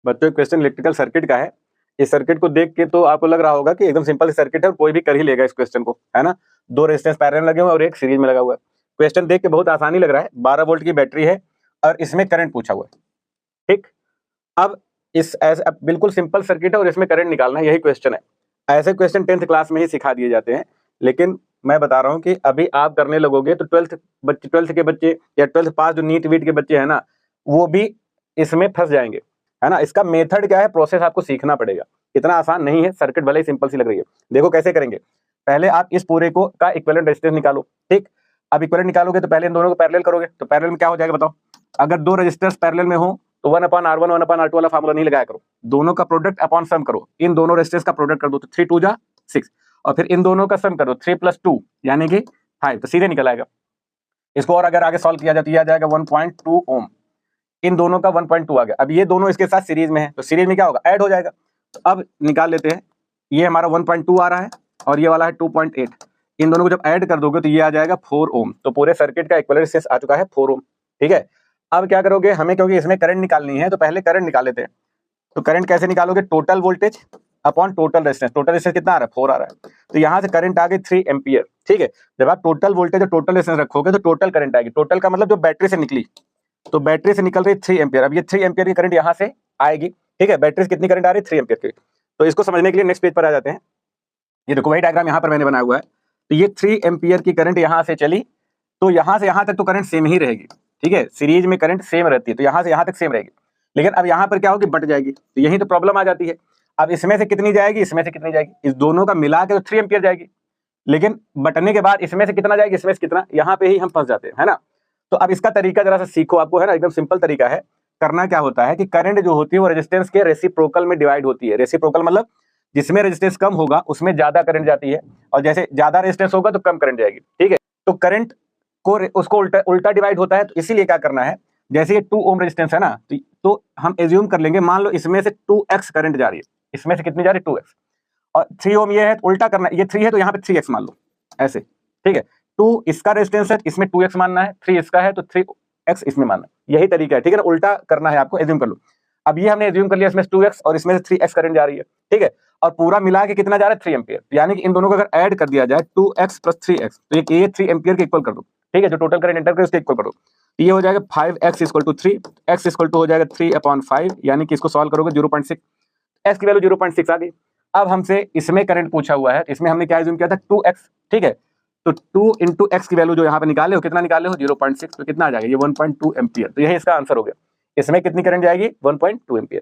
बच्चों question electrical circuit का है। इस सर्किट को देख के तो आपको लग रहा होगा कि एकदम सिंपल सर्किट है और कोई भी कर ही लेगा इस क्वेश्चन को, है ना। 2 रेजिस्टेंस पैरेलल लगे हुए और एक सीरीज में लगा हुआ है। क्वेश्चन देख के बहुत आसानी लग रहा है। 12 वोल्ट की बैटरी है और इसमें करंट पूछा हुआ है, ठीक। अब अब बिल्कुल सिंपल सर्किट है और इसमें करंट निकालना है, यही क्वेश्चन है। ऐसे क्वेश्चन 10th क्लास में ही सिखा दिए जाते हैं, लेकिन मैं बता रहा हूँ कि अभी आप करने लगोगे तो 12th के बच्चे या 12th पास जो नीट वीट के बच्चे हैं ना, वो भी इसमें फंस जाएंगे, है ना। इसका मेथड क्या है, प्रोसेस आपको सीखना पड़ेगा। इतना आसान नहीं है, सर्किट भले ही सिंपल सी लग रही है। देखो कैसे करेंगे। पहले आप इस पूरे को का इक्विवेलेंट रेजिस्टेंस निकालो, ठीक। अब इक्विवेलेंट निकालोगे तो पहले इन दोनों को पैरेलल करोगे, तो पैरेलल में क्या हो जाएगा बताओ। अगर 2 रेजिस्टर्स पैरेलल में हो तो 1/R1 1/R2 वाला फार्मूला नहीं लगाया करो, दोनों का प्रोडक्ट अपॉन सम करो। इन दोनों रेजिस्टेंस का प्रोडक्ट कर दो तो 3 2 जा 6, और फिर इन दोनों का सम करो 3 + 2 यानी कि 5, तो सीधे निकल आएगा। इसको और अगर आगे सॉल्व किया जाए तो यह आ जाएगा 1.2 ओम। इन दोनों का 1.2 आ गया। अब ये दोनों इसके साथ सीरीज में है तो सीरीज में क्या होगा, ऐड हो जाएगा। तो अब निकाल लेते हैं। ये हमारा 1.2 आ रहा है और ये वाला है 2.8। इन दोनों को जब ऐड कर दोगे तो ये आ जाएगा 4 ओम। तो पूरे सर्किट का इक्विवेलेंट रेजिस्टेंस आ चुका है 4 ओम, ठीक है। अब क्या करोगे, हमें क्योंकि इसमें करंट निकालनी है तो पहले करंट निकाल लेते हैं। तो करंट कैसे निकालोगे, total voltage upon total resistance. Total resistance कितना आ रहा है, 4 आ रहा है। तो यहाँ से करंट आ गई 3 एम्पियर, ठीक है। जब आप टोटल वोल्टेज और टोटल रेजिस्टेंस रखोगे तो टोटल करंट आएगी। टोटल का मतलब जो बैटरी से निकली, तो बैटरी से निकल रही 3 एम्पियर। अब ये 3 एम्पियर की करंट यहाँ से आएगी, ठीक है। बैटरी से कितनी करंट आ रही है, 3 एम्पियर की। तो इसको समझने के लिए नेक्स्ट पेज पर आ जाते हैं। ये देखो वही डायग्राम यहाँ पर मैंने बनाया हुआ है। तो ये 3 एम्पियर की करंट यहाँ से चली, तो यहाँ से यहाँ तक तो करंट सेम ही रहेगी, ठीक है। सीरीज में करंट सेम रहती है तो यहाँ से यहाँ तक सेम रहेगी। लेकिन अब यहाँ पर क्या होगी, बट जाएगी। तो यही तो प्रॉब्लम आ जाती है। अब इसमें से कितनी जाएगी, इसमें से कितनी जाएगी, इस दोनों का मिला के तो 3 एम्पियर जाएगी। लेकिन बटने के बाद इसमें से कितना जाएगी, इसमें से कितना, यहाँ पे ही हम फंस जाते हैं, है ना। तो अब इसका तरीका जरा सा सीखो आपको, है ना। एकदम सिंपल तरीका है। करना क्या होता है कि करंट जो होती है वो रेजिस्टेंस के रेसिप्रोकल में डिवाइड होती है। रेसिप्रोकल मतलब जिसमें रेजिस्टेंस कम होगा उसमें ज्यादा करंट जाती है, और जैसे ज्यादा रेजिस्टेंस होगा तो कम करंट जाएगी, ठीक है। तो करंट को उसको उल्टा डिवाइड होता है। तो इसीलिए क्या करना है, जैसे ये 2 ओम रेजिस्टेंस है ना, तो हम एज्यूम कर लेंगे, मान लो इसमें से 2x करंट जा रही है। इसमें से कितनी जा रही है, 2x। और 3 ओम ये है तो उल्टा करना है, ये 3 है तो यहाँ पे 3x मान लो, ऐसे, ठीक है। 2 इसका रेजिस्टेंस है, इसमें 2x मानना है, 3 इसका है तो 3x इसमें मानना है। यही तरीका है, ठीक है ना। उल्टा करना है आपको, एज्यूम कर लो। अब ये हमने एज्यूम कर लिया, इसमें 2x और इसमें से 3x करंट जा रही है, ठीक है। और पूरा मिला के कितना जा रहा है, 3 एम्पियर। यानी कि इन दोनों को अगर ऐड कर दिया जाए 2x + 3x, तो ये 3 एम्पियर के इक्वल कर दो, ठीक है। जो टोटल करंट एंटर करे उसके इक्वल कर दो। ये हो जाएगा 5x = 3, x = हो जाएगा 3/5, यानी कि इसको सॉल्व करोगे 0.6, x की वैल्यू 0.6 आ गई। अब हमसे इसमें करंट पूछा हुआ है, इसमें हमने क्या एज्यूम किया था, 2x, ठीक है। तो 2 × x की वैल्यू जो यहाँ पे निकाले हो, कितना निकाले हो, 0.6, तो कितना आ जाएगा, ये 1.2 एम्पियर। तो यही इसका आंसर हो गया। इसमें कितनी करंट जाएगी, 1.2 एम्पियर।